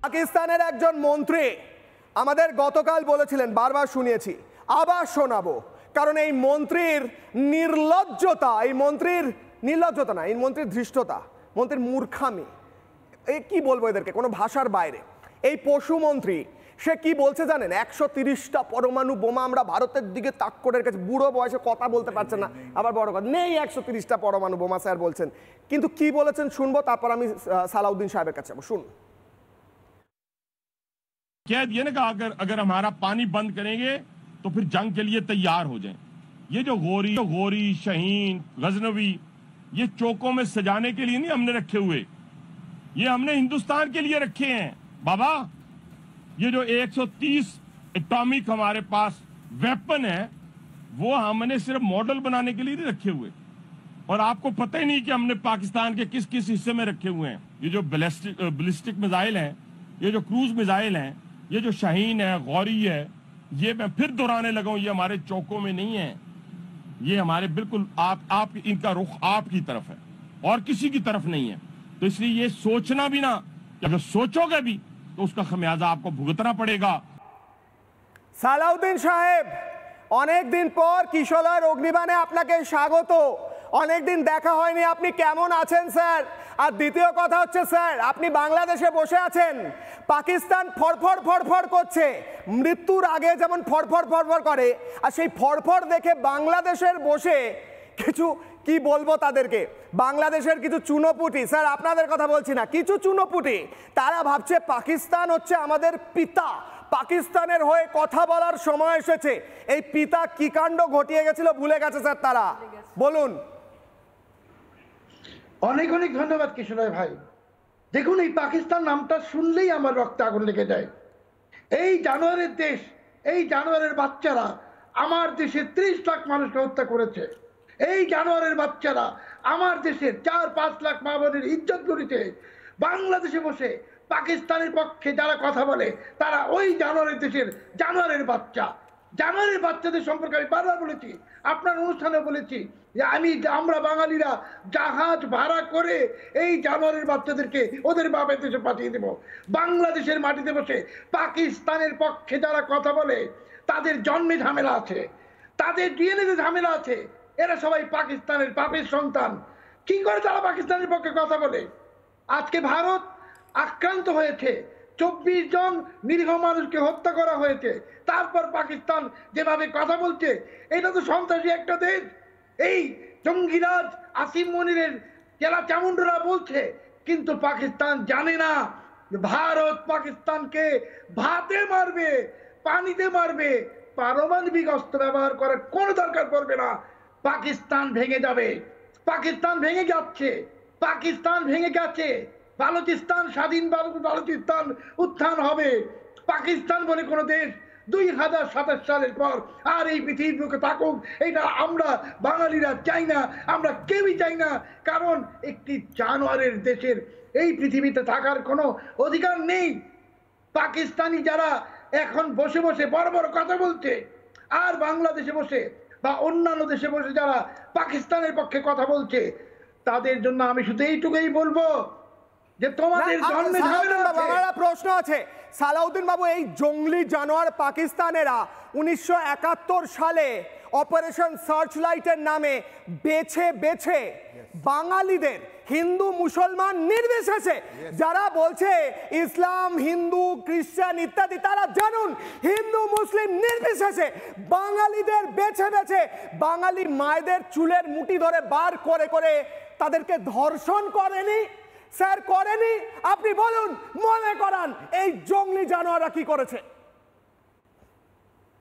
পাকিস্তানের একজন মন্ত্রী আমাদের গতকাল বলেছিলেন, বারবার শুনিয়েছি, আবার শোনাবো, কারণ এই মন্ত্রীর নির্লজ্জতা, এই মন্ত্রীর নির্লজ্জতা না, এই মন্ত্রীর ধৃষ্টতা, মন্ত্রীর মূর্খামি, এই কি বলবো এদেরকে, কোনো ভাষার বাইরে। এই পশুমন্ত্রী সে কি বলছে জানেন? 130টা পরমাণু বোমা আমরা ভারতের দিকে তাক করে রেখেছি। বুড়ো বয়সে কথা বলতে পারছেন না, আবার বড় কথা নেই 130টা পরমাণু বোমা স্যার বলছেন। কিন্তু কি বলেছেন শুনবো, তারপর আমি সালাউদ্দিন সাহেবের কাছে যাবো। শুনুন। कह दिया ना कि अगर हमारा पानी बंद करेंगे तो फिर जंग के लिए तैयार हो जाएं। ये जो गोरी शहीन गजनवी ये चौकों में सजाने के लिए नहीं हमने रखे हुए, ये हमने हिंदुस्तान के लिए रखे हैं बाबा। ये जो 130 एटॉमिक हमारे पास वेपन है वो हमने सिर्फ मॉडल बनाने के लिए नहीं रखे हुए, और आपको पता ही नहीं कि हमने पाकिस्तान के किस किस हिस्से में रखे हुए हैं। ये जो बैलिस्टिक मिसाइल हैं, ये जो क्रूज मिसाइल हैं, ये जो शाहीन है, गौरी है, ये मैं फिर दोहराने लगा हूं, ये हमारे चौकों में नहीं है, ये हमारे बिल्कुल आप इनका रुख आपकी तरफ है और किसी की तरफ नहीं है। तो इसलिए ये सोचना भी ना, अगर सोचोगे भी तो उसका खमियाजा आपको भुगतना पड़ेगा। সালাউদ্দিন সাহেব, অনেক দিন পর কিশোরগঞ্জ অগ্নিবাণে আপনাকে স্বাগত। অনেকদিন দেখা হয়নি, আপনি কেমন আছেন স্যার? আর দ্বিতীয় কথা হচ্ছে স্যার, আপনি বাংলাদেশে বসে আছেন, পাকিস্তান ফড়ফড় ফড়ফড় করছে, মৃত্যুর আগে যেমন ফড়ফড় ফড়ফড় করে, আর সেই ফড়ফড় দেখে বাংলাদেশের বসে কিছু কি বলবো তাদেরকে, বাংলাদেশের কিছু চুনোপুটি, স্যার আপনাদের কথা বলছি না, কিছু চুনোপুটি, তারা ভাবছে পাকিস্তান হচ্ছে আমাদের পিতা, পাকিস্তানের হয়ে কথা বলার সময় এসেছে। এই পিতা কি কাণ্ড ঘটিয়ে গেছিল ভুলে গেছে স্যার তারা, বলুন। অনেক অনেক ধন্যবাদ কিশোর ভাই। দেখুন, এই পাকিস্তান নামটা শুনলেই আমার রক্তে আগুন লেগে যায়। এই জানোয়ারের দেশ, এই জানোয়ারের বাচ্চারা আমার দেশে 30 লাখ মানুষকে হত্যা করেছে। এই জানোয়ারের বাচ্চারা আমার দেশের 4-5 লাখ মা বোনের ইজ্জত লুটিতে বাংলাদেশে বসে পাকিস্তানের পক্ষে যারা কথা বলে তারা ওই জানোয়ারের দেশের জানোয়ারের বাচ্চা। জানোয়ারের বাচ্চাদের সম্পর্কে আমি বারবার বলেছি, আপনার অনুষ্ঠানে বলেছি যে আমরা বাঙালিরা জাহাজ ভাড়া করে এই জানোয়ারের বাচ্চাদেরকে ওদের বাপের দেশে পাঠিয়ে দেব। বাংলাদেশের মাটিতে বসে পাকিস্তানের পক্ষে যারা কথা বলে তাদের জন্মে ঝামেলা আছে, তাদের ডিএনএতে ঝামেলা আছে, এরা সবাই পাকিস্তানের পাপের সন্তান। কি করে তারা পাকিস্তানের পক্ষে কথা বলে? আজকে ভারত আক্রান্ত হয়েছে, 24 জন নিরীহ মানুষকে হত্যা করা হয়েছে, তারপর পাকিস্তান যেভাবে কথা বলছে, এটা তো সন্ত্রাসী একটা দেশ। এই জঙ্গিরাজ আসিম মনিরের জেলা চামুন্ডরা বলছে, কিন্তু পাকিস্তান জানে না ভারত পাকিস্তানকে ভাতে মারবে, পানিতে মারবে, পারমাণবিক অস্ত্র ব্যবহার করার কোনো দরকার পড়বে না। পাকিস্তান ভেঙে যাবে, পাকিস্তান ভেঙে যাচ্ছে, পাকিস্তান ভেঙে গেছে, বালুচিস্তান স্বাধীন বালুচিস্তান উত্থান হবে। পাকিস্তান বলে কোনো দেশ 2027 সালের পর আর এই পৃথিবীর বুকে থাকুক, এটা আমরা বাঙালিরা চাই না, আমরা কেউই চাই না। কারণ একটি জানোয়ারের দেশের এই পৃথিবীতে থাকার কোনো অধিকার নেই। পাকিস্তানি যারা এখন বসে বসে বড় বড় কথা বলছে, আর বাংলাদেশে বসে বা অন্যান্য দেশে বসে যারা পাকিস্তানের পক্ষে কথা বলছে, তাদের জন্য আমি শুধু এইটুকুই বলবো যে তোমাদের জন্মে ঝামেলা আছে। আমার প্রশ্ন আছে সালাউদ্দিন বাবু, এই জঙ্গলি জানোয়ার পাকিস্তানেরা 1971 সালে অপারেশন সার্চলাইটের নামে বেছে বেছে বাঙালিদের, হিন্দু মুসলমান নির্বিশেষে, যারা বলছে ইসলাম হিন্দু খ্রিস্টান ইত্যাদি, তারা জানুন হিন্দু মুসলিম নির্বিশেষে বাঙালিদের বেছে বেছে বাঙালি মায়েদের চুলের মুঠি ধরে বার করে করে তাদেরকে ধর্ষণ করেনি স্যার, করেনি? আপনি বলুন, মনে করান এই জঙ্গলি জানোয়াররা কি করেছে।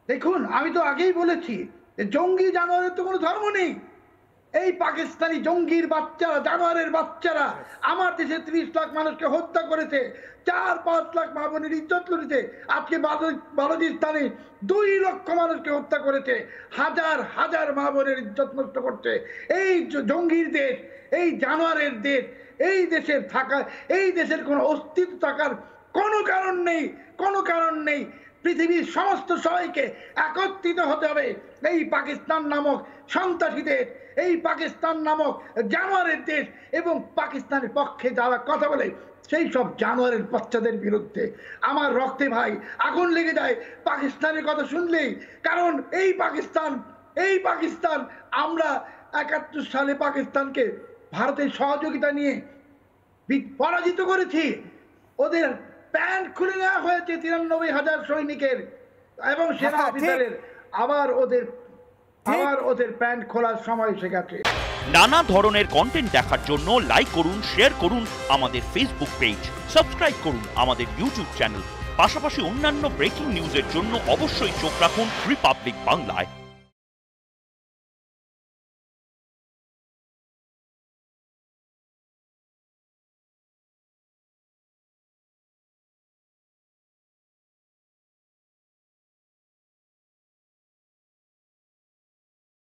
দেখুন, আমি তো আগেই বলেছি যে জঙ্গি জানোয়ারের তো কোনো ধর্ম নেই। এই পাকিস্তানি জঙ্গির বাচ্চারা, জানোয়ারের বাচ্চারা আমার দেশে 30 লাখ মানুষকে হত্যা করেছে, 4-5 লাখ মা বোনের ইজ্জত লুটেছে। আজকে বালুচিস্তানে 2 লক্ষ মানুষকে হত্যা করেছে, হাজার হাজার মা বোনের ইজ্জত নষ্ট করছে। এই জঙ্গির দেশ, এই জানোয়ারের দেশ, এই দেশের থাকা, এই দেশের কোনো অস্তিত্ব থাকার কোনো কারণ নেই, কোনো কারণ নেই। পৃথিবীর সমস্ত সবাইকে একত্রিত হতে হবে এই পাকিস্তান নামক সন্ত্রাসীদের, এই পাকিস্তান নামক জানোয়ারের দেশ এবং পাকিস্তানের পক্ষে যারা কথা বলে সেই সব জানোয়ারের বাচ্চাদের বিরুদ্ধে আমার রক্তে ভাই আগুন লেগে যায় পাকিস্তানের কথা শুনলেই। কারণ এই পাকিস্তান আমরা 71 সালে পাকিস্তানকে ভারতের সহযোগিতা নিয়ে পরাজিত করেছি। ওদের প্যান্ট খুলে নেওয়া হয়েছে 93,000 সৈনিকের এবং সেনা অফিসারের। আবার ওদের প্যান্ট খোলার সময় এসে গেছে। নানা ধরনের কন্টেন্ট দেখার জন্য লাইক করুন, শেয়ার করুন আমাদের ফেসবুক পেজ, সাবস্ক্রাইব করুন আমাদের ইউটিউব চ্যানেল। পাশাপাশি অন্যান্য ব্রেকিং নিউজের জন্য অবশ্যই চোখ রাখুন রিপাবলিক বাংলায়।